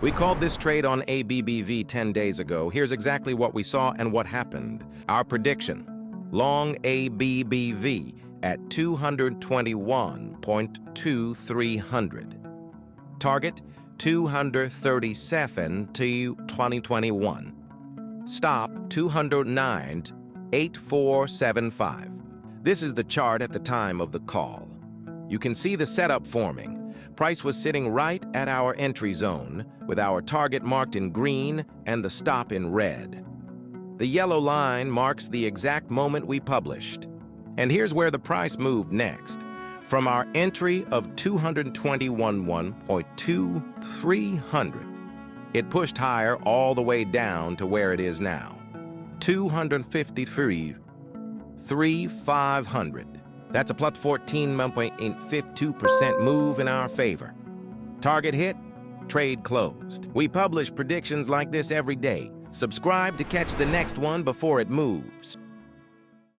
We called this trade on ABBV 10 days ago. Here's exactly what we saw and what happened. Our prediction: long ABBV at 221.2300. Target 237 to 2021. Stop 209.8475. This is the chart at the time of the call. You can see the setup forming. Price was sitting right at our entry zone, with our target marked in green and the stop in red. The yellow line marks the exact moment we published. And here's where the price moved next. From our entry of 221.2300, it pushed higher all the way down to where it is now, 253.3500. That's a plus 14.52% move in our favor. Target hit, trade closed. We publish predictions like this every day. Subscribe to catch the next one before it moves.